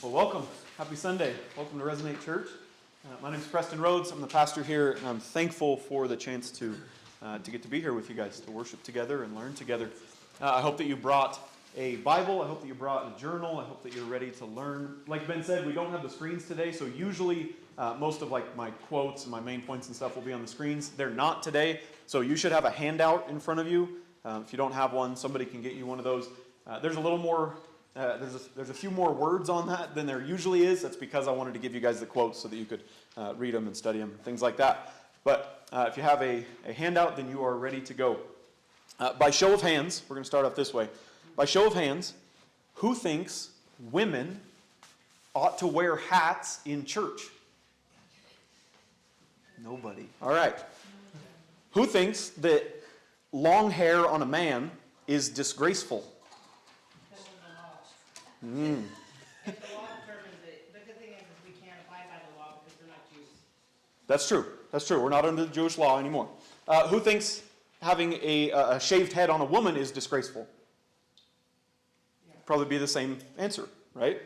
Well, welcome. Happy Sunday. Welcome to Resonate Church. My name is Preston Rhodes. I'm the pastor here, and I'm thankful for the chance to get to be here with you guys, to worship together and learn together. I hope that you brought a Bible. I hope that you brought a journal. I hope that you're ready to learn. Like Ben said, we don't have the screens today, so usually most of my quotes and my main points and stuff will be on the screens. They're not today, so you should have a handout in front of you. If you don't have one, somebody can get you one of those. There's a little more. There's a few more words on that than there usually is. That's because I wanted to give you guys the quotes so that you could read them and study them, things like that. But if you have a handout, then you are ready to go. By show of hands, we're going to start off this way. By show of hands, who thinks women ought to wear hats in church? Nobody. All right. Who thinks that long hair on a man is disgraceful? The law determines it. The good thing is we can't abide by the law because we're not Jews. That's true. That's true. We're not under the Jewish law anymore. Who thinks having a shaved head on a woman is disgraceful? Yeah. Probably be the same answer, right?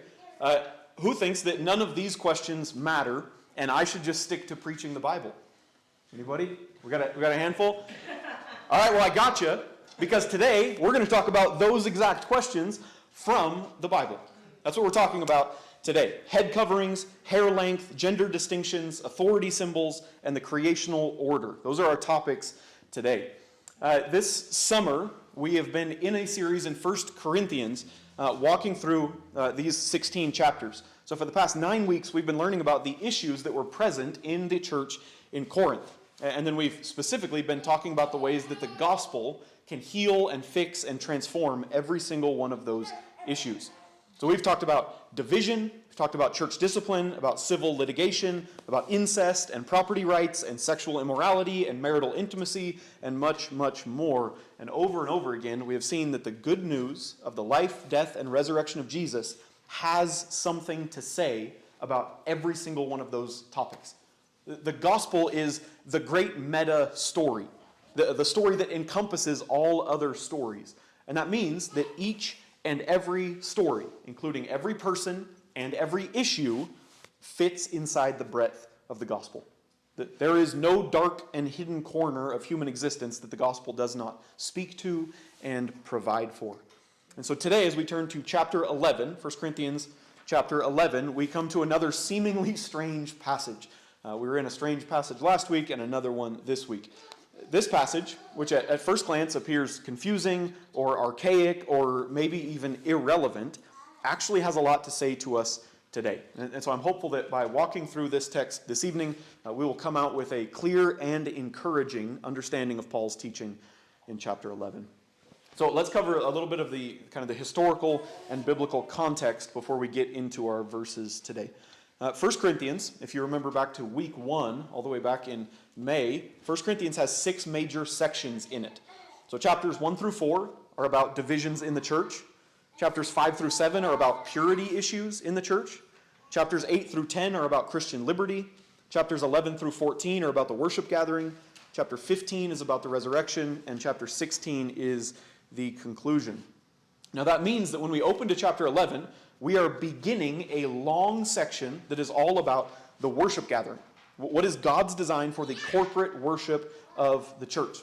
Who thinks that none of these questions matter and I should just stick to preaching the Bible? Anybody? We got a handful? All right, well, I gotcha, because today we're going to talk about those exact questions from the Bible. That's what we're talking about today. Head coverings, hair length, gender distinctions, authority symbols, and the creational order. Those are our topics today. This summer, we have been in a series in 1 Corinthians, walking through these 16 chapters. So for the past 9 weeks, we've been learning about the issues that were present in the church in Corinth. And then we've specifically been talking about the ways that the gospel can heal and fix and transform every single one of those issues. So we've talked about division, we've talked about church discipline, about civil litigation, about incest and property rights and sexual immorality and marital intimacy and much, much more. And over again, we have seen that the good news of the life, death, and resurrection of Jesus has something to say about every single one of those topics. The gospel is the great meta story. The story that encompasses all other stories. And that means that each and every story, including every person and every issue, fits inside the breadth of the gospel. There is no dark and hidden corner of human existence that the gospel does not speak to and provide for. And so today, as we turn to chapter 11, 1 Corinthians chapter 11, we come to another seemingly strange passage. We were in a strange passage last week and another one this week. This passage, which at first glance appears confusing or archaic or maybe even irrelevant, actually has a lot to say to us today. And so I'm hopeful that by walking through this text this evening, we will come out with a clear and encouraging understanding of Paul's teaching in chapter 11. So let's cover a little bit of the kind of the historical and biblical context before we get into our verses today. 1 Corinthians, if you remember back to week 1, all the way back in May, 1 Corinthians has 6 major sections in it. So chapters 1 through 4 are about divisions in the church. Chapters 5 through 7 are about purity issues in the church. Chapters 8 through 10 are about Christian liberty. Chapters 11 through 14 are about the worship gathering. Chapter 15 is about the resurrection. And chapter 16 is the conclusion. Now that means that when we open to chapter 11, we are beginning a long section that is all about the worship gathering. What is God's design for the corporate worship of the church?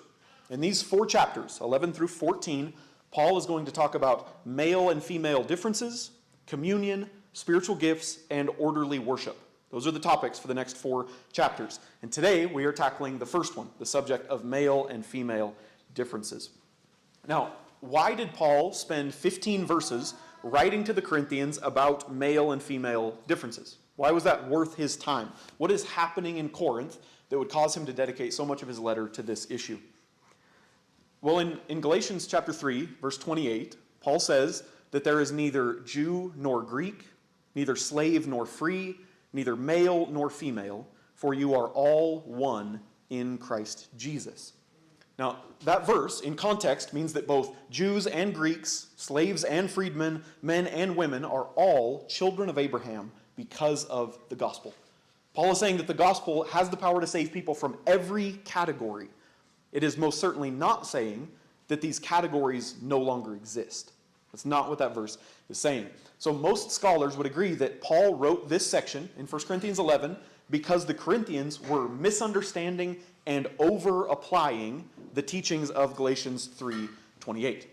In these 4 chapters, 11 through 14, Paul is going to talk about male and female differences, communion, spiritual gifts, and orderly worship. Those are the topics for the next 4 chapters. And today we are tackling the first one, the subject of male and female differences. Now, why did Paul spend 15 verses writing to the Corinthians about male and female differences? Why was that worth his time? What is happening in Corinth that would cause him to dedicate so much of his letter to this issue? Well, in Galatians chapter 3, verse 28, Paul says that there is neither Jew nor Greek, neither slave nor free, neither male nor female, for you are all one in Christ Jesus. Now, that verse, in context, means that both Jews and Greeks, slaves and freedmen, men and women, are all children of Abraham because of the gospel. Paul is saying that the gospel has the power to save people from every category. It is most certainly not saying that these categories no longer exist. That's not what that verse is saying. So most scholars would agree that Paul wrote this section in 1 Corinthians 11 because the Corinthians were misunderstanding and over-applying the teachings of Galatians 3:28.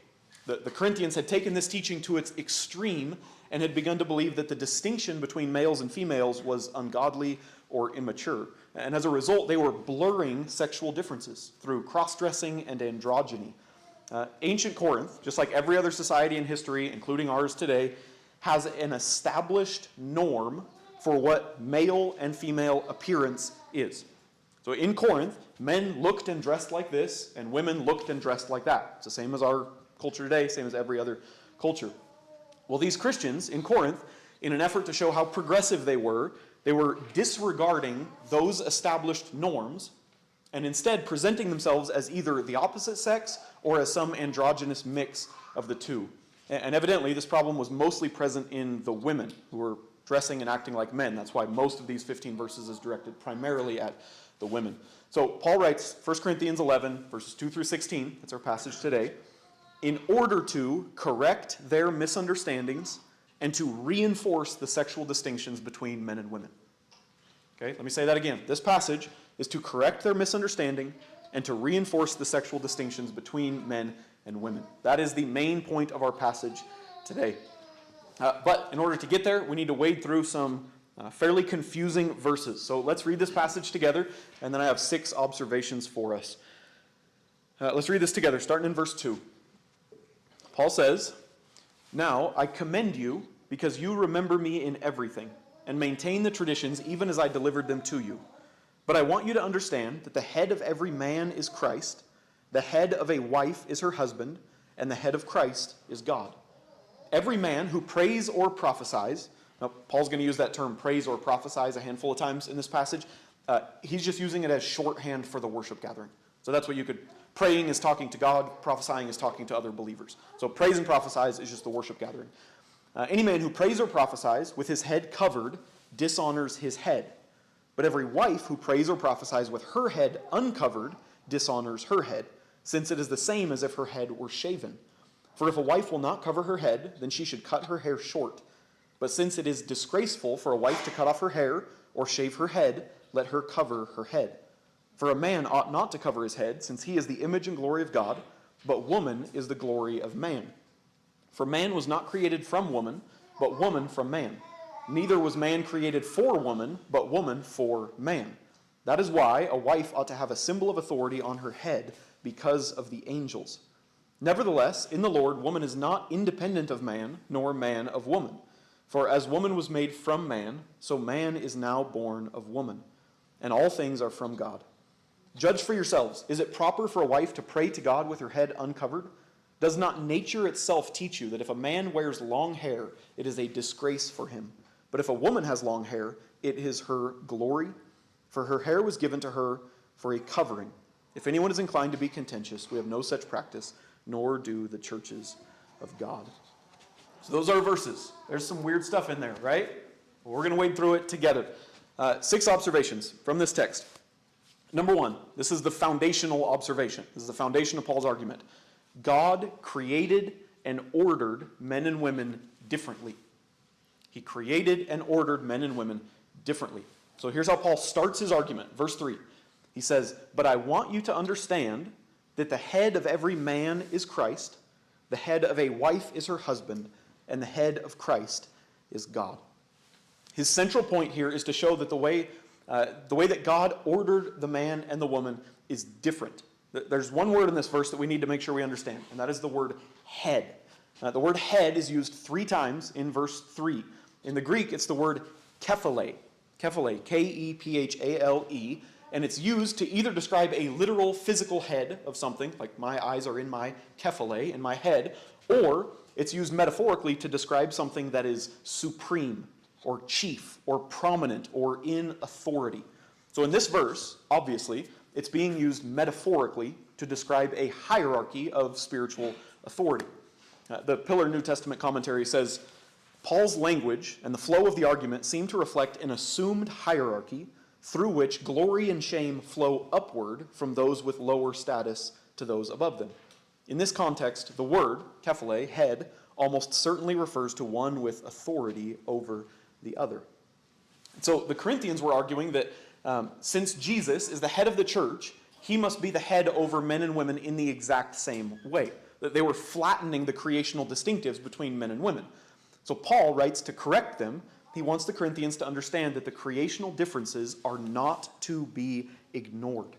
The Corinthians had taken this teaching to its extreme and had begun to believe that the distinction between males and females was ungodly or immature. And as a result, they were blurring sexual differences through cross-dressing and androgyny. Ancient Corinth, just like every other society in history, including ours today, has an established norm for what male and female appearance is. So in Corinth, men looked and dressed like this, and women looked and dressed like that. It's the same as our culture today, same as every other culture. Well, these Christians in Corinth, in an effort to show how progressive they were disregarding those established norms and instead presenting themselves as either the opposite sex or as some androgynous mix of the two. And evidently, this problem was mostly present in the women who were dressing and acting like men. That's why most of these 15 verses is directed primarily at the women. So Paul writes 1 Corinthians 11, verses 2 through 16, that's our passage today, in order to correct their misunderstandings and to reinforce the sexual distinctions between men and women. Okay, let me say that again. This passage is to correct their misunderstanding and to reinforce the sexual distinctions between men and women. That is the main point of our passage today. But in order to get there, we need to wade through some fairly confusing verses. So let's read this passage together, and then I have 6 observations for us. Let's read this together, starting in verse 2. Paul says, "Now I commend you because you remember me in everything and maintain the traditions even as I delivered them to you. But I want you to understand that the head of every man is Christ, the head of a wife is her husband, and the head of Christ is God. Every man who prays or prophesies," now Paul's going to use that term praise or prophesies a handful of times in this passage. He's just using it as shorthand for the worship gathering. So that's what you could, praying is talking to God, prophesying is talking to other believers. So praise and prophesies is just the worship gathering. Any man who prays or prophesies with his head covered dishonors his head. But every wife who prays or prophesies with her head uncovered dishonors her head, since it is the same as if her head were shaven. For if a wife will not cover her head, then she should cut her hair short. But since it is disgraceful for a wife to cut off her hair or shave her head, let her cover her head. For a man ought not to cover his head, since he is the image and glory of God, but woman is the glory of man. For man was not created from woman, but woman from man. Neither was man created for woman, but woman for man. That is why a wife ought to have a symbol of authority on her head because of the angels. Nevertheless, in the Lord, woman is not independent of man, nor man of woman. For as woman was made from man, so man is now born of woman. And all things are from God. Judge for yourselves. Is it proper for a wife to pray to God with her head uncovered? Does not nature itself teach you that if a man wears long hair, it is a disgrace for him? But if a woman has long hair, it is her glory, for her hair was given to her for a covering. If anyone is inclined to be contentious, we have no such practice, nor do the churches of God." So those are verses. There's some weird stuff in there, right? We're going to wade through it together. 6 observations from this text. Number 1, this is the foundational observation. This is the foundation of Paul's argument. God created and ordered men and women differently. He created and ordered men and women differently. So here's how Paul starts his argument. Verse 3. He says, "But I want you to understand that the head of every man is Christ, the head of a wife is her husband, and the head of Christ is God." His central point here is to show that the way that God ordered the man and the woman is different. There's one word in this verse that we need to make sure we understand, and that is the word head. The word head is used 3 times in verse 3. In the Greek, it's the word kephale, K-E-P-H-A-L-E, and it's used to either describe a literal physical head of something, like my eyes are in my kephale, in my head, or it's used metaphorically to describe something that is supreme, or chief, or prominent, or in authority. So in this verse, obviously, it's being used metaphorically to describe a hierarchy of spiritual authority. The Pillar New Testament commentary says, Paul's language and the flow of the argument seem to reflect an assumed hierarchy through which glory and shame flow upward from those with lower status to those above them. In this context, the word, kephale, head, almost certainly refers to one with authority over the other. So the Corinthians were arguing that since Jesus is the head of the church, he must be the head over men and women in the exact same way. That they were flattening the creational distinctives between men and women. So Paul writes to correct them. He wants the Corinthians to understand that the creational differences are not to be ignored.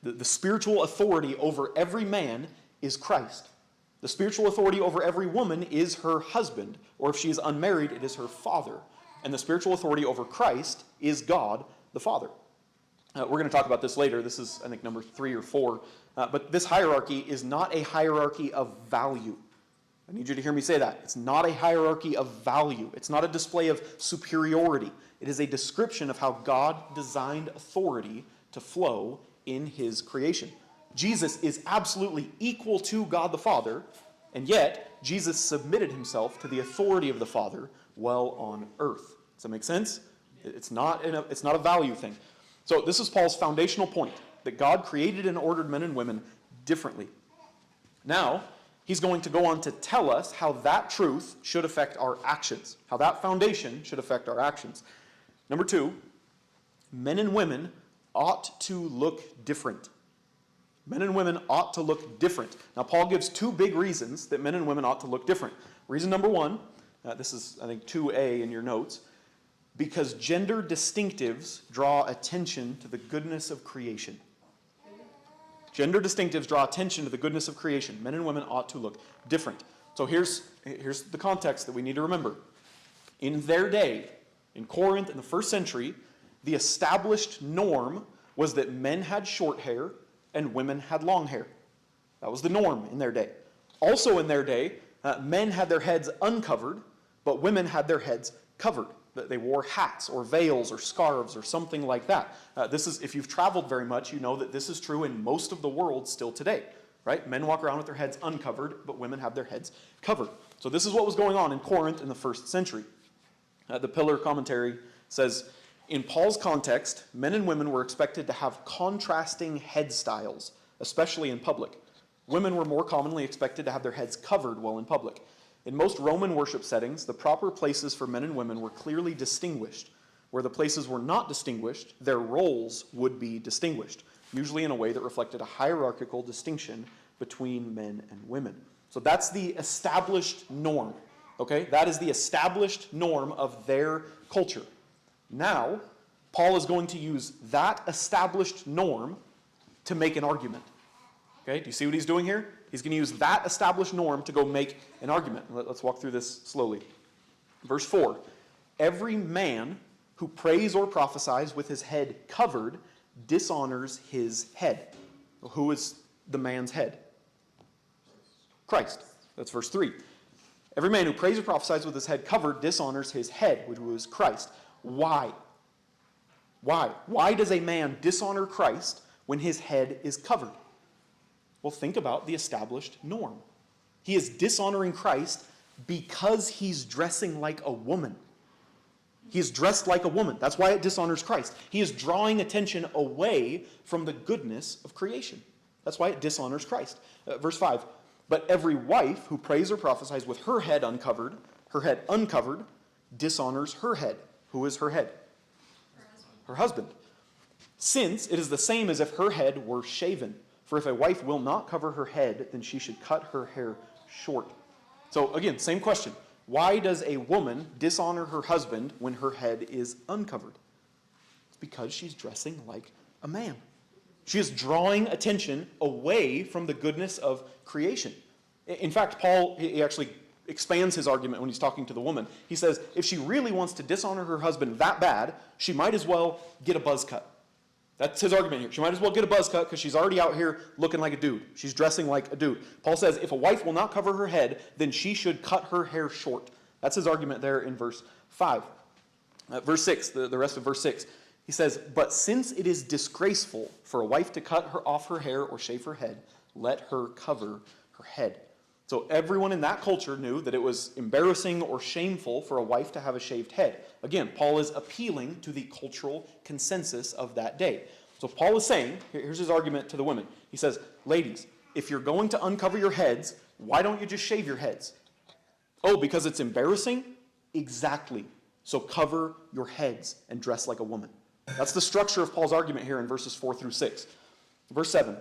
The spiritual authority over every man is Christ. The spiritual authority over every woman is her husband, or if she is unmarried, it is her father. And the spiritual authority over Christ is God the Father. We're going to talk about this later. This is, I think, number 3 or 4. But this hierarchy is not a hierarchy of value. I need you to hear me say that. It's not a hierarchy of value. It's not a display of superiority. It is a description of how God designed authority to flow in his creation. Jesus is absolutely equal to God the Father, and yet Jesus submitted himself to the authority of the Father while on earth. Does that make sense? It's not a value thing. So this is Paul's foundational point, that God created and ordered men and women differently. Now, he's going to go on to tell us how that truth should affect our actions, how that foundation should affect our actions. Number 2, men and women ought to look different. Men and women ought to look different. Now, Paul gives 2 big reasons that men and women ought to look different. Reason number 1, this is, I think, 2a in your notes, because gender distinctives draw attention to the goodness of creation. Gender distinctives draw attention to the goodness of creation. Men and women ought to look different. So here's the context that we need to remember. In their day, in Corinth in the first century, the established norm was that men had short hair and women had long hair. That was the norm in their day. Also in their day, men had their heads uncovered, but women had their heads covered. They wore hats or veils or scarves or something like that. This is, if you've traveled very much, you know that this is true in most of the world still today, right? Men walk around with their heads uncovered, but women have their heads covered. So this is what was going on in Corinth in the first century. The Pillar commentary says, in Paul's context, men and women were expected to have contrasting head styles, especially in public. Women were more commonly expected to have their heads covered while in public. In most Roman worship settings, the proper places for men and women were clearly distinguished. Where the places were not distinguished, their roles would be distinguished, usually in a way that reflected a hierarchical distinction between men and women. So that's the established norm, okay? That is the established norm of their culture. Now, Paul is going to use that established norm to make an argument. Okay, do you see what he's doing here? He's going to use that established norm to go make an argument. Let's walk through this slowly. Verse 4, every man who prays or prophesies with his head covered dishonors his head. Well, who is the man's head? Christ. That's verse 3. Every man who prays or prophesies with his head covered dishonors his head, which was Christ. Why? Why? Why does a man dishonor Christ when his head is covered? Well, think about the established norm. He is dishonoring Christ because he's dressing like a woman. He is dressed like a woman. That's why it dishonors Christ. He is drawing attention away from the goodness of creation. That's why it dishonors Christ. Verse 5, but every wife who prays or prophesies with her head uncovered, dishonors her head. Who is her head? Her husband. Since it is the same as if her head were shaven. For if a wife will not cover her head, then she should cut her hair short. So again, same question. Why does a woman dishonor her husband when her head is uncovered? It's because she's dressing like a man. She is drawing attention away from the goodness of creation. In fact, Paul, he actually expands his argument when he's talking to the woman. He says, if she really wants to dishonor her husband that bad, she might as well get a buzz cut. That's his argument here. She might as well get a buzz cut because she's already out here looking like a dude. She's dressing like a dude. Paul says if a wife will not cover her head, then she should cut her hair short. That's his argument there in verse 5. Verse 6, the rest of verse 6. He says, but since it is disgraceful for a wife to cut off her hair or shave her head, let her cover her head. So everyone in that culture knew that it was embarrassing or shameful for a wife to have a shaved head. Again, Paul is appealing to the cultural consensus of that day. So Paul is saying, here's his argument to the women. He says, ladies, if you're going to uncover your heads, why don't you just shave your heads? Oh, because it's embarrassing? Exactly. So cover your heads and dress like a woman. That's the structure of Paul's argument here in verses 4 through 6. Verse 7.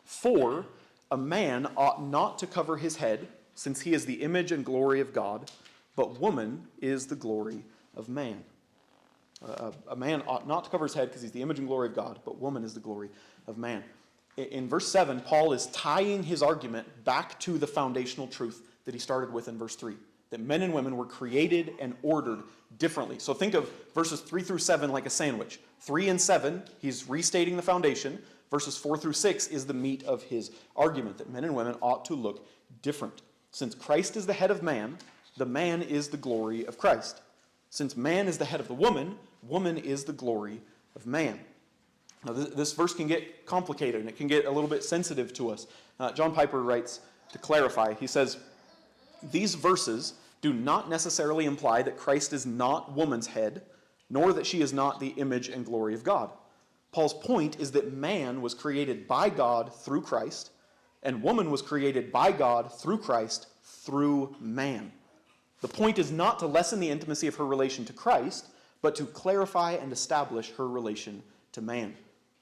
For a man ought not to cover his head, since he is the image and glory of God, but woman is the glory of man. A man ought not to cover his head because he's the image and glory of God, but woman is the glory of man. In verse 7, Paul is tying his argument back to the foundational truth that he started with in verse 3, that men and women were created and ordered differently. So think of verses 3 through 7 like a sandwich. 3 and 7, he's restating the foundation. Verses 4 through 6 is the meat of his argument, that men and women ought to look different. Since Christ is the head of man, the man is the glory of Christ. Since man is the head of the woman, woman is the glory of man. Now, this verse can get complicated, and it can get a little bit sensitive to us. John Piper writes, to clarify, he says, these verses do not necessarily imply that Christ is not woman's head, nor that she is not the image and glory of God. Paul's point is that man was created by God through Christ, and woman was created by God through Christ through man. The point is not to lessen the intimacy of her relation to Christ, but to clarify and establish her relation to man.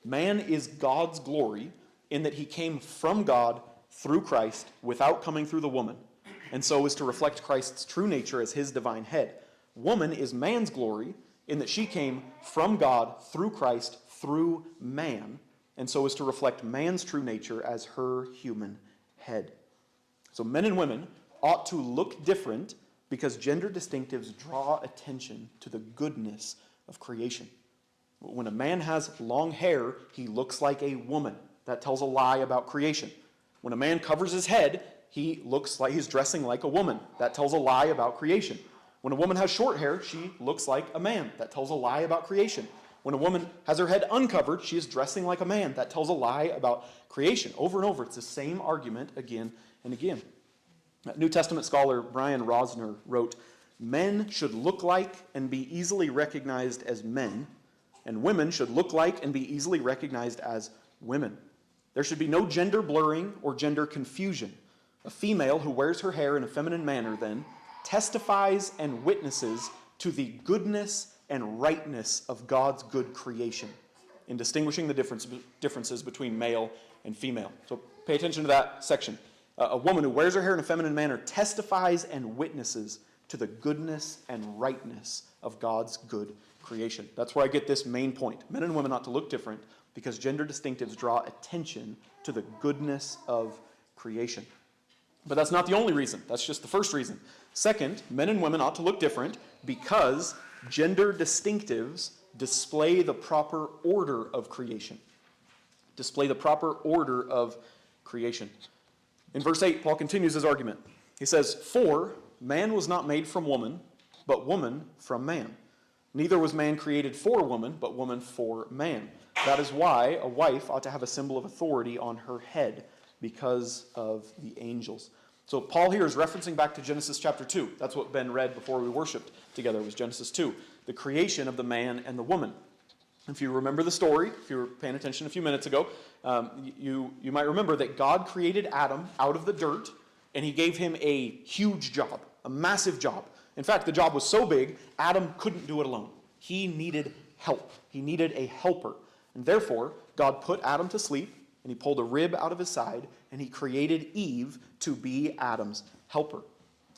Man is God's glory in that he came from God through Christ without coming through the woman, and so is to reflect Christ's true nature as his divine head. Woman is man's glory in that she came from God through Christ through man, and so is to reflect man's true nature as her human head. So men and women ought to look different because gender distinctives draw attention to the goodness of creation. When a man has long hair, he looks like a woman. That tells a lie about creation. When a man covers his head, he looks like he's dressing like a woman. That tells a lie about creation. When a woman has short hair, she looks like a man. That tells a lie about creation. When a woman has her head uncovered, she is dressing like a man. That tells a lie about creation. Over and over, it's the same argument again and again. New Testament scholar Brian Rosner wrote, men should look like and be easily recognized as men, and women should look like and be easily recognized as women. There should be no gender blurring or gender confusion. A female who wears her hair in a feminine manner, then, testifies and witnesses to the goodness and rightness of God's good creation in distinguishing the differences between male and female. So pay attention to that section. A woman who wears her hair in a feminine manner testifies and witnesses to the goodness and rightness of God's good creation. That's where I get this main point. Men and women ought to look different because gender distinctives draw attention to the goodness of creation. But that's not the only reason. That's just the first reason. Second, men and women ought to look different because gender distinctives display the proper order of creation. Display the proper order of creation. In verse 8, Paul continues his argument. He says, for man was not made from woman, but woman from man. Neither was man created for woman, but woman for man. That is why a wife ought to have a symbol of authority on her head, because of the angels. So Paul here is referencing back to Genesis chapter 2. That's what Ben read before we worshiped together, was Genesis 2, the creation of the man and the woman. If you remember the story, if you were paying attention a few minutes ago, you might remember that God created Adam out of the dirt, and he gave him a huge job, a massive job. In fact, the job was so big, Adam couldn't do it alone. He needed help. He needed a helper. And therefore, God put Adam to sleep, and he pulled a rib out of his side, and he created Eve to be Adam's helper.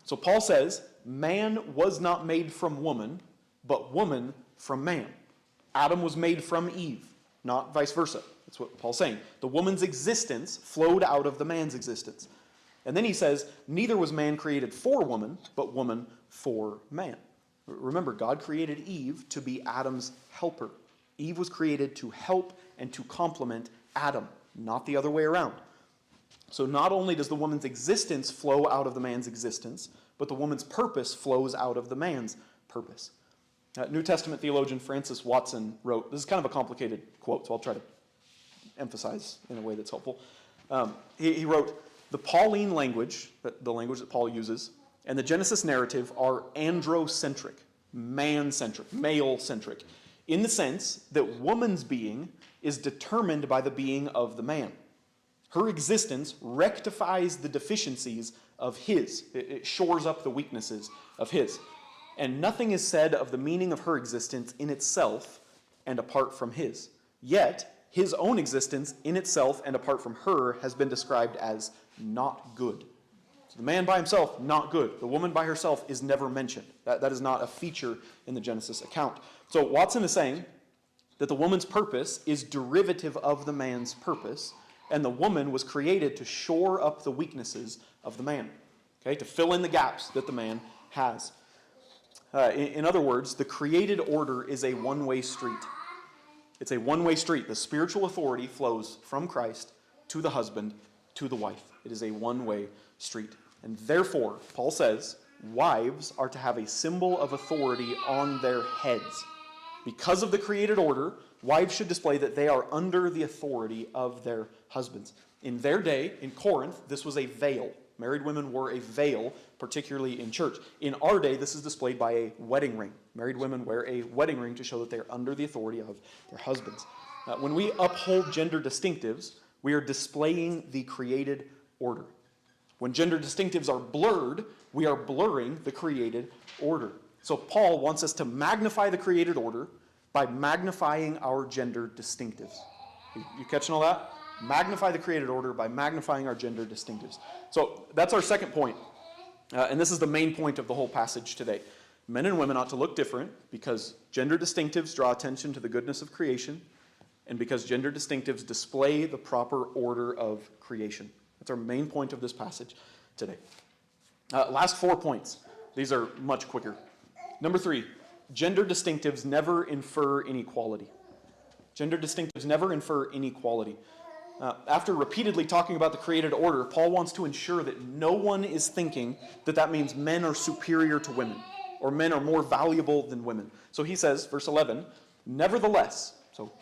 So Paul says, man was not made from woman, but woman from man. Adam was made from Eve, not vice versa. That's what Paul's saying. The woman's existence flowed out of the man's existence. And then he says, neither was man created for woman, but woman for man. Remember, God created Eve to be Adam's helper. Eve was created to help and to complement Adam, not the other way around. So not only does the woman's existence flow out of the man's existence, but the woman's purpose flows out of the man's purpose. New Testament theologian Francis Watson wrote, this is kind of a complicated quote, so I'll try to emphasize in a way that's helpful. He wrote, the Pauline language, the language that Paul uses, and the Genesis narrative are androcentric, man-centric, male-centric, in the sense that woman's being is determined by the being of the man. Her existence rectifies the deficiencies of his. It shores up the weaknesses of his. And nothing is said of the meaning of her existence in itself and apart from his. Yet, his own existence in itself and apart from her has been described as not good. So the man by himself, not good. The woman by herself is never mentioned. That is not a feature in the Genesis account. So Watson is saying that the woman's purpose is derivative of the man's purpose, and the woman was created to shore up the weaknesses of the man, okay, to fill in the gaps that the man has. In other words, the created order is a one-way street. It's a one-way street. The spiritual authority flows from Christ to the husband, to the wife. It is a one-way street. And therefore, Paul says, wives are to have a symbol of authority on their heads. Because of the created order, wives should display that they are under the authority of their husbands. In their day, in Corinth, this was a veil. Married women wore a veil, particularly in church. In our day, this is displayed by a wedding ring. Married women wear a wedding ring to show that they are under the authority of their husbands. When we uphold gender distinctives, we are displaying the created order. When gender distinctives are blurred, we are blurring the created order. So Paul wants us to magnify the created order by magnifying our gender distinctives. You catching all that? Magnify the created order by magnifying our gender distinctives. So that's our second point. And this is the main point of the whole passage today. Men and women ought to look different because gender distinctives draw attention to the goodness of creation and because gender distinctives display the proper order of creation. That's our main point of this passage today. Last 4 points. These are much quicker. Number 3, gender distinctives never infer inequality. Gender distinctives never infer inequality. After repeatedly talking about the created order, Paul wants to ensure that no one is thinking that that means men are superior to women or men are more valuable than women. So he says, verse 11, nevertheless, so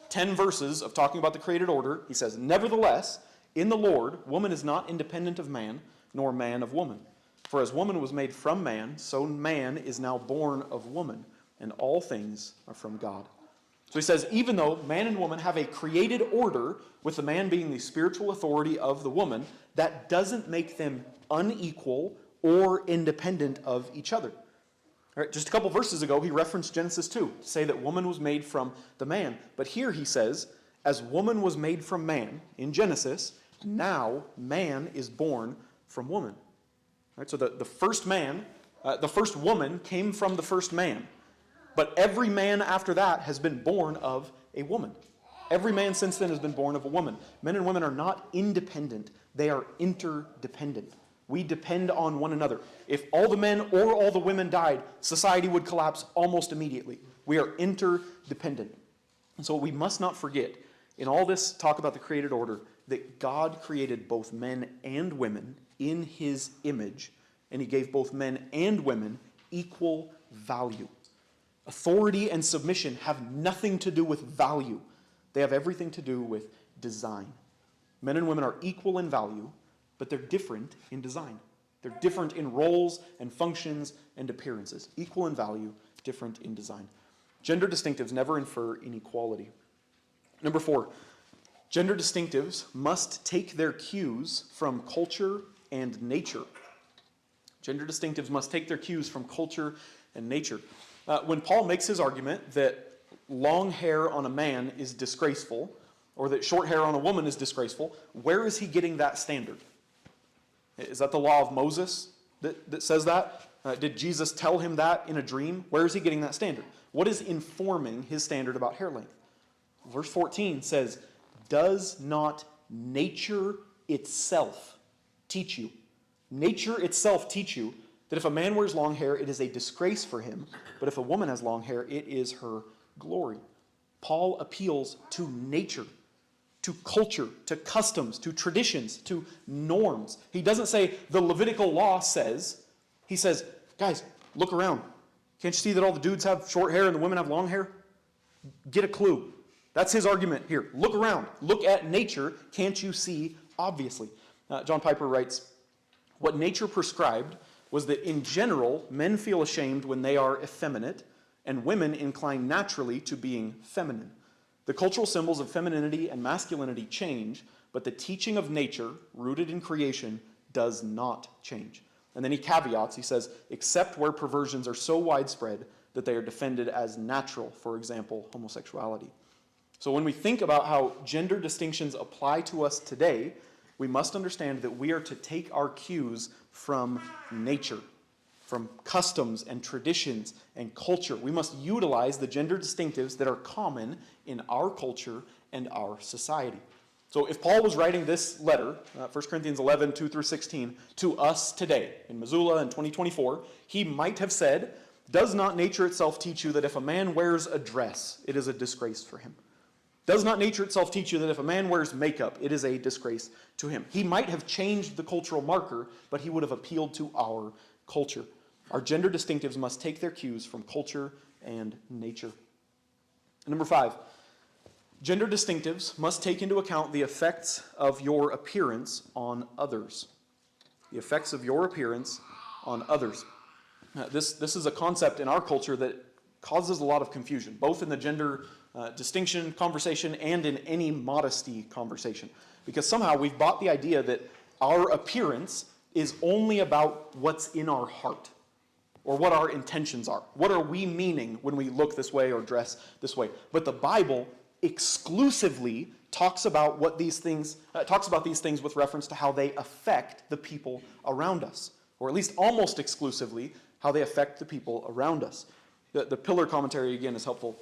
10 verses of talking about the created order, he says, nevertheless, in the Lord, woman is not independent of man, nor man of woman. For as woman was made from man, so man is now born of woman, and all things are from God. So he says, even though man and woman have a created order, with the man being the spiritual authority of the woman, that doesn't make them unequal or independent of each other. All right, just a couple verses ago, he referenced Genesis 2 to say that woman was made from the man. But here he says, as woman was made from man in Genesis, now man is born from woman. All right, so the first man, the first woman came from the first man. But every man after that has been born of a woman. Every man since then has been born of a woman. Men and women are not independent. They are interdependent. We depend on one another. If all the men or all the women died, society would collapse almost immediately. We are interdependent. And so we must not forget, in all this talk about the created order, that God created both men and women in his image, and he gave both men and women equal value. Authority and submission have nothing to do with value. They have everything to do with design. Men and women are equal in value, but they're different in design. They're different in roles and functions and appearances. Equal in value, different in design. Gender distinctives never infer inequality. Number 4, gender distinctives must take their cues from culture and nature. Gender distinctives must take their cues from culture and nature. When Paul makes his argument that long hair on a man is disgraceful, or that short hair on a woman is disgraceful, where is he getting that standard? Is that the law of Moses that says that? Did Jesus tell him that in a dream? Where is he getting that standard? What is informing his standard about hair length? Verse 14 says, does not nature itself teach you? Nature itself teach you that if a man wears long hair, it is a disgrace for him, but if a woman has long hair, it is her glory. Paul appeals to nature, to culture, to customs, to traditions, to norms. He doesn't say the Levitical law says. He says, guys, look around. Can't you see that all the dudes have short hair and the women have long hair? Get a clue. That's his argument here. Look around. Look at nature. Can't you see obviously? John Piper writes, what nature prescribed was that in general, men feel ashamed when they are effeminate, and women incline naturally to being feminine. The cultural symbols of femininity and masculinity change, but the teaching of nature, rooted in creation, does not change. And then he caveats, he says, except where perversions are so widespread that they are defended as natural, for example, homosexuality. So when we think about how gender distinctions apply to us today, we must understand that we are to take our cues from nature, from customs and traditions and culture. We must utilize the gender distinctives that are common in our culture and our society. So if Paul was writing this letter, 1 Corinthians 11, 2 through 16, to us today in Missoula in 2024, he might have said, does not nature itself teach you that if a man wears a dress, it is a disgrace for him? Does not nature itself teach you that if a man wears makeup, it is a disgrace to him? He might have changed the cultural marker, but he would have appealed to our culture. Our gender distinctives must take their cues from culture and nature. Number 5, gender distinctives must take into account the effects of your appearance on others. The effects of your appearance on others. This is a concept in our culture that causes a lot of confusion, both in the gender distinction conversation and in any modesty conversation. Because somehow we've bought the idea that our appearance is only about what's in our heart, or what our intentions are. What are we meaning when we look this way or dress this way? But the Bible exclusively talks about these things with reference to how they affect the people around us, or at least almost exclusively how they affect the people around us. The Pillar commentary again is helpful.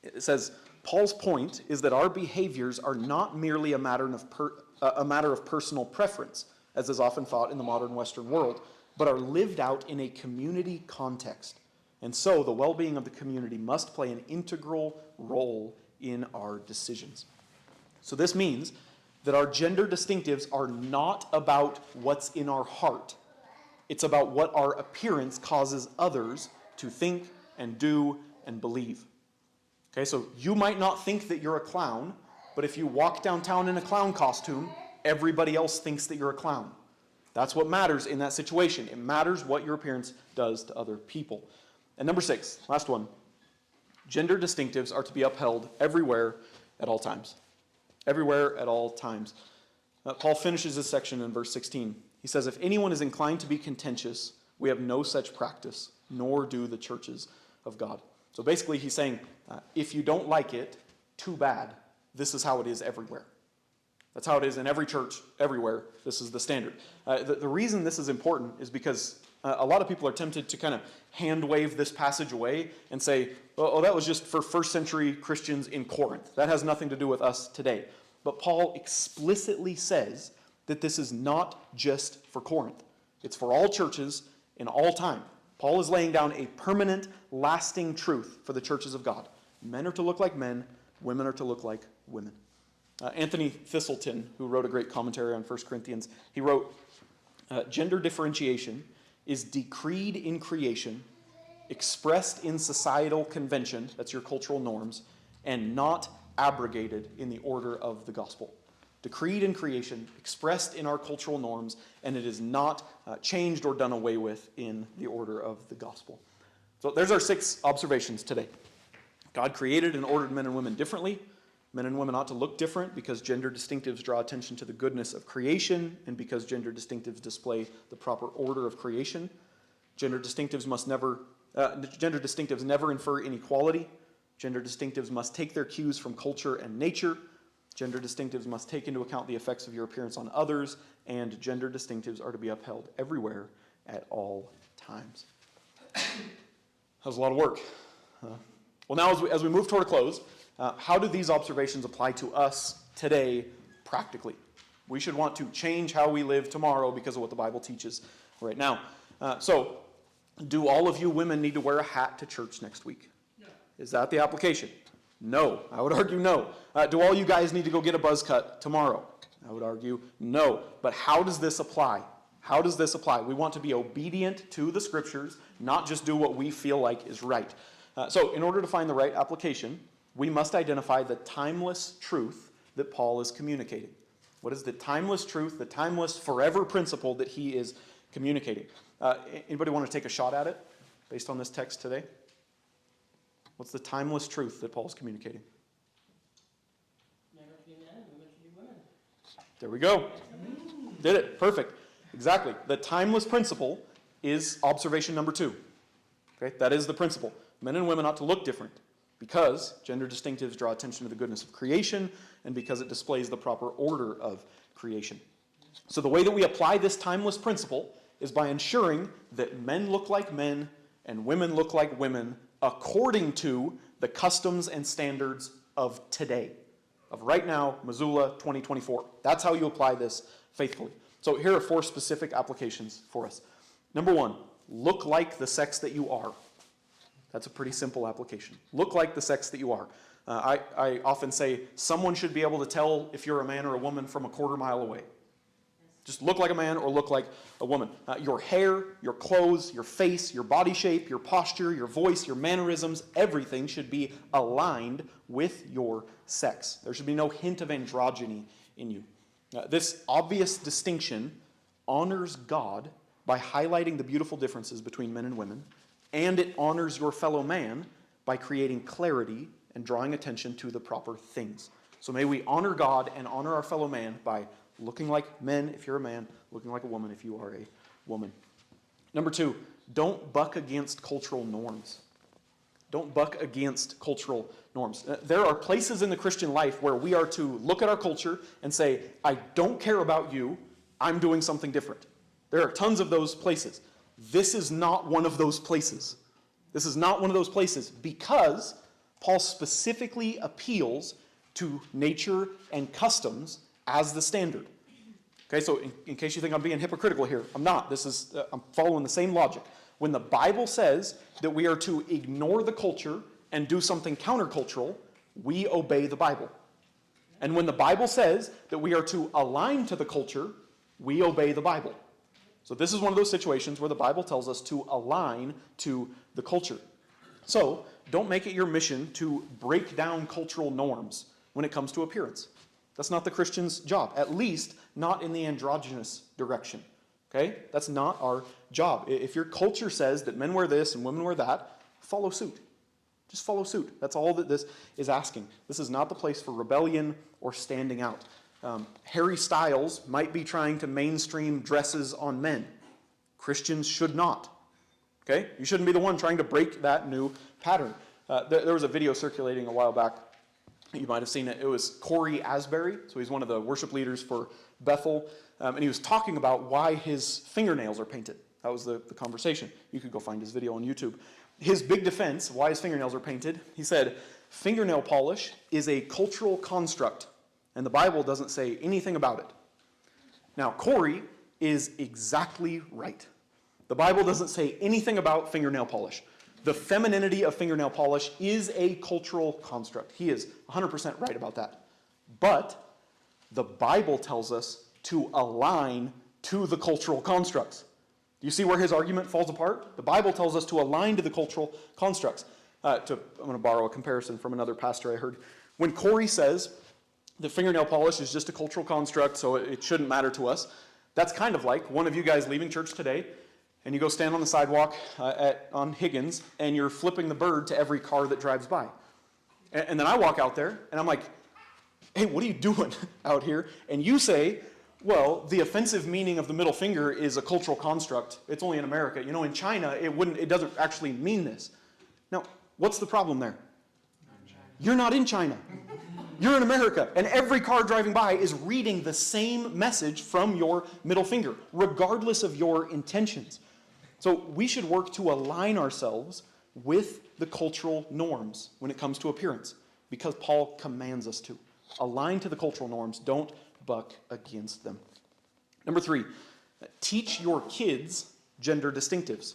It says, Paul's point is that our behaviors are not merely a matter of personal preference, as is often thought in the modern Western world, but are lived out in a community context. And so the well-being of the community must play an integral role in our decisions. So this means that our gender distinctives are not about what's in our heart. It's about what our appearance causes others to think and do and believe. Okay, so you might not think that you're a clown, but if you walk downtown in a clown costume, everybody else thinks that you're a clown. That's what matters in that situation. It matters what your appearance does to other people. And number 6, last one. Gender distinctives are to be upheld everywhere at all times. Everywhere at all times. Paul finishes this section in verse 16. He says, if anyone is inclined to be contentious, we have no such practice, nor do the churches of God. So basically he's saying, if you don't like it, too bad. This is how it is everywhere. That's how it is in every church, everywhere. This is the standard. The reason this is important is because a lot of people are tempted to kind of hand wave this passage away and say, oh, that was just for first century Christians in Corinth. That has nothing to do with us today. But Paul explicitly says that this is not just for Corinth. It's for all churches in all time. Paul is laying down a permanent, lasting truth for the churches of God. Men are to look like men, women are to look like women. Anthony Thistleton, who wrote a great commentary on 1 Corinthians, he wrote, gender differentiation is decreed in creation, expressed in societal convention, that's your cultural norms, and not abrogated in the order of the gospel. Decreed in creation, expressed in our cultural norms, and it is not changed or done away with in the order of the gospel. So there's our 6 observations today. God created and ordered men and women differently. Men and women ought to look different because gender distinctives draw attention to the goodness of creation and because gender distinctives display the proper order of creation. Gender distinctives never infer inequality. Gender distinctives must take their cues from culture and nature. Gender distinctives must take into account the effects of your appearance on others, and gender distinctives are to be upheld everywhere at all times. That was a lot of work. Well, now as we move toward a close, how do these observations apply to us today practically? We should want to change how we live tomorrow because of what the Bible teaches right now. So, do all of you women need to wear a hat to church next week? No. Is that the application? No. I would argue no. Do all you guys need to go get a buzz cut tomorrow? I would argue no. But how does this apply? How does this apply? We want to be obedient to the scriptures, not just do what we feel like is right. So in order to find the right application, we must identify the timeless truth that Paul is communicating. What is the timeless truth, the timeless forever principle that he is communicating? Anybody want to take a shot at it based on this text today? What's the timeless truth that Paul's communicating? Men are to be men, women should be women. There we go. Did it. Perfect. Exactly. The timeless principle is observation number 2. Okay, that is the principle. Men and women ought to look different because gender distinctives draw attention to the goodness of creation and because it displays the proper order of creation. So the way that we apply this timeless principle is by ensuring that men look like men and women look like women according to the customs and standards of today, of right now, Missoula 2024. That's how you apply this faithfully. So here are 4 specific applications for us. Number 1, look like the sex that you are. That's a pretty simple application. Look like the sex that you are. I often say someone should be able to tell if you're a man or a woman from a quarter mile away. Just look like a man or look like a woman. Your hair, your clothes, your face, your body shape, your posture, your voice, your mannerisms, everything should be aligned with your sex. There should be no hint of androgyny in you. This obvious distinction honors God by highlighting the beautiful differences between men and women, and it honors your fellow man by creating clarity and drawing attention to the proper things. So may we honor God and honor our fellow man by looking like men if you're a man, looking like a woman if you are a woman. Number 2, don't buck against cultural norms. Don't buck against cultural norms. There are places in the Christian life where we are to look at our culture and say, I don't care about you, I'm doing something different. There are tons of those places. This is not one of those places. This is not one of those places because Paul specifically appeals to nature and customs as the standard. Okay, so in case you think I'm being hypocritical here, I'm not. I'm following the same logic. When the Bible says that we are to ignore the culture and do something countercultural, we obey the Bible. And when the Bible says that we are to align to the culture, we obey the Bible. So this is one of those situations where the Bible tells us to align to the culture. So don't make it your mission to break down cultural norms when it comes to appearance. That's not the Christian's job, at least not in the androgynous direction. Okay? That's not our job. If your culture says that men wear this and women wear that, follow suit. Just follow suit. That's all that this is asking. This is not the place for rebellion or standing out. Harry Styles might be trying to mainstream dresses on men. Christians should not. Okay? You shouldn't be the one trying to break that new pattern. There was a video circulating a while back. You might have seen it. It was Corey Asbury. So he's one of the worship leaders for Bethel. And he was talking about why his fingernails are painted. That was the conversation. You could go find his video on YouTube. His big defense, why his fingernails are painted, he said, fingernail polish is a cultural construct, and the Bible doesn't say anything about it. Now, Corey is exactly right. The Bible doesn't say anything about fingernail polish. The femininity of fingernail polish is a cultural construct. He is 100% right about that. But the Bible tells us to align to the cultural constructs. Do you see where his argument falls apart? The Bible tells us to align to the cultural constructs. I'm going to borrow a comparison from another pastor I heard. When Corey says that fingernail polish is just a cultural construct, so it shouldn't matter to us, that's kind of like one of you guys leaving church today, and you go stand on the sidewalk on Higgins, and you're flipping the bird to every car that drives by. And then I walk out there, and I'm like, hey, what are you doing out here? And you say, well, the offensive meaning of the middle finger is a cultural construct. It's only in America. You know, in China, it doesn't actually mean this. Now, what's the problem there? You're not in China. You're in America. And every car driving by is reading the same message from your middle finger, regardless of your intentions. So we should work to align ourselves with the cultural norms when it comes to appearance, because Paul commands us to. Align to the cultural norms. Don't buck against them. Number 3, teach your kids gender distinctives.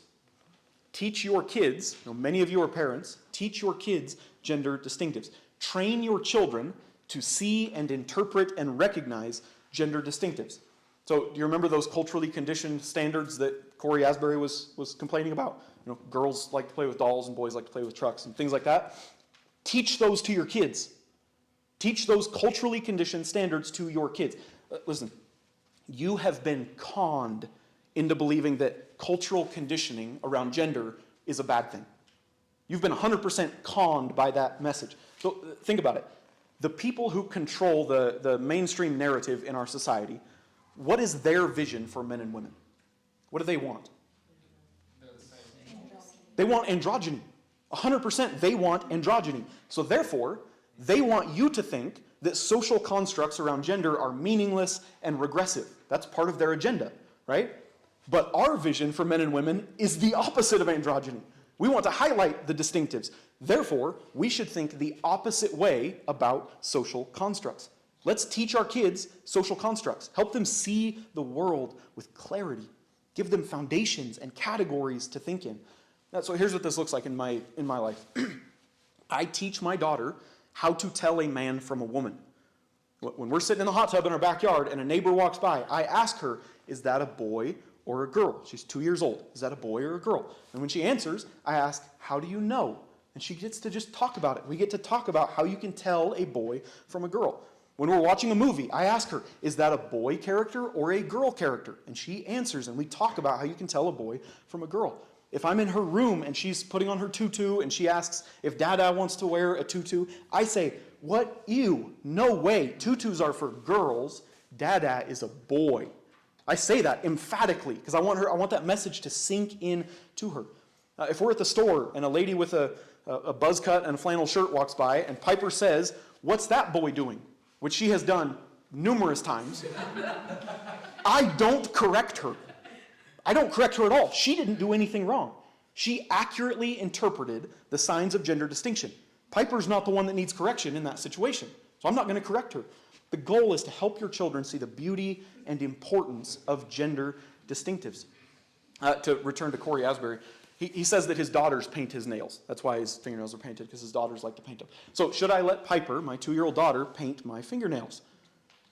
Teach your kids, many of you are parents, teach your kids gender distinctives. Train your children to see and interpret and recognize gender distinctives. So do you remember those culturally conditioned standards that Corey Asbury was complaining about? Girls like to play with dolls and boys like to play with trucks and things like that. Teach those to your kids. Teach those culturally conditioned standards to your kids. Listen, you have been conned into believing that cultural conditioning around gender is a bad thing. You've been 100% conned by that message. So think about it. The people who control the mainstream narrative in our society what is their vision for men and women? What do they want? They want androgyny. 100% they want androgyny. So therefore, they want you to think that social constructs around gender are meaningless and regressive. That's part of their agenda, right? But our vision for men and women is the opposite of androgyny. We want to highlight the distinctives. Therefore, we should think the opposite way about social constructs. Let's teach our kids social constructs. Help them see the world with clarity. Give them foundations and categories to think in. So here's what this looks like in my life. I teach my daughter how to tell a man from a woman. When we're sitting in the hot tub in our backyard and a neighbor walks by, I ask her, is that a boy or a girl? She's 2 years old. Is that a boy or a girl? And when she answers, I ask, how do you know? And she gets to just talk about it. We get to talk about how you can tell a boy from a girl. When we're watching a movie, I ask her, is that a boy character or a girl character? And she answers, and we talk about how you can tell a boy from a girl. If I'm in her room and she's putting on her tutu and she asks if Dada wants to wear a tutu, I say, what? Ew, no way. Tutus are for girls. Dada is a boy. I say that emphatically because I want that message to sink in to her. If we're at the store and a lady with a buzz cut and a flannel shirt walks by and Piper says, what's that boy doing? Which she has done numerous times. I don't correct her. I don't correct her at all. She didn't do anything wrong. She accurately interpreted the signs of gender distinction. Piper's not the one that needs correction in that situation, so I'm not going to correct her. The goal is to help your children see the beauty and importance of gender distinctives. To return to Corey Asbury, he says that his daughters paint his nails. That's why his fingernails are painted, because his daughters like to paint them. So should I let Piper, my 2-year-old daughter, paint my fingernails?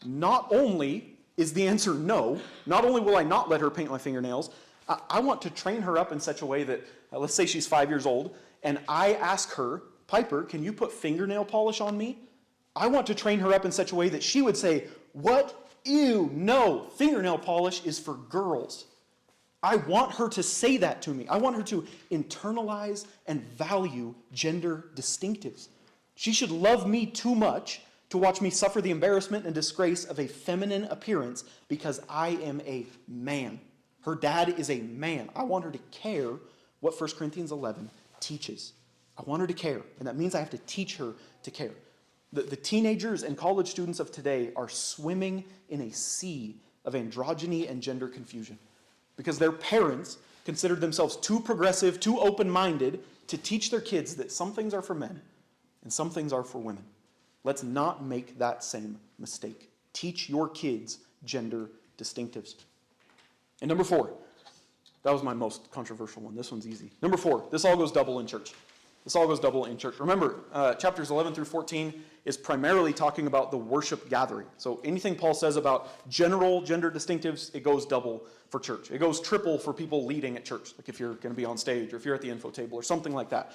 Not only is the answer no, not only will I not let her paint my fingernails, I want to train her up in such a way that, let's say she's 5 years old, and I ask her, Piper, can you put fingernail polish on me? I want to train her up in such a way that she would say, what? Ew, no, fingernail polish is for girls. I want her to say that to me. I want her to internalize and value gender distinctives. She should love me too much to watch me suffer the embarrassment and disgrace of a feminine appearance because I am a man. Her dad is a man. I want her to care what 1 Corinthians 11 teaches. I want her to care, and that means I have to teach her to care. The teenagers and college students of today are swimming in a sea of androgyny and gender confusion because their parents considered themselves too progressive, too open-minded to teach their kids that some things are for men and some things are for women. Let's not make that same mistake. Teach your kids gender distinctives. And number 4, that was my most controversial one. This one's easy. Number 4, this all goes double in church. This all goes double in church. Remember, chapters 11 through 14 is primarily talking about the worship gathering. So anything Paul says about general gender distinctives, it goes double for church. It goes triple for people leading at church, like if you're going to be on stage or if you're at the info table or something like that.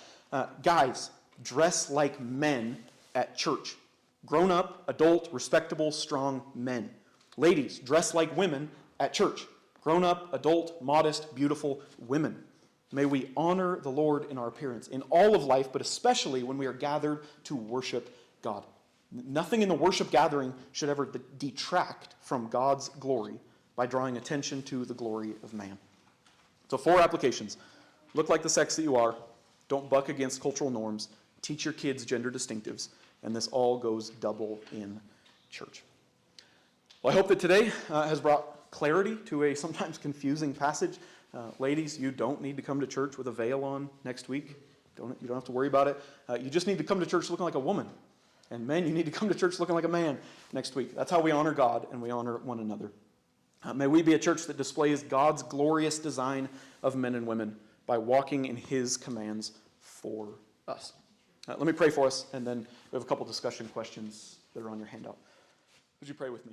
Guys, dress like men at church. Grown up, adult, respectable, strong men. Ladies, dress like women at church. Grown up, adult, modest, beautiful women. May we honor the Lord in our appearance, in all of life, but especially when we are gathered to worship God. Nothing in the worship gathering should ever detract from God's glory by drawing attention to the glory of man. So 4 applications. Look like the sex that you are. Don't buck against cultural norms. Teach your kids gender distinctives. And this all goes double in church. Well, I hope that today has brought clarity to a sometimes confusing passage. Ladies, you don't need to come to church with a veil on next week. You don't have to worry about it. You just need to come to church looking like a woman. And men, you need to come to church looking like a man next week. That's how we honor God and we honor one another. May we be a church that displays God's glorious design of men and women by walking in his commands for us. Let me pray for us, and then we have a couple discussion questions that are on your handout. Would you pray with me?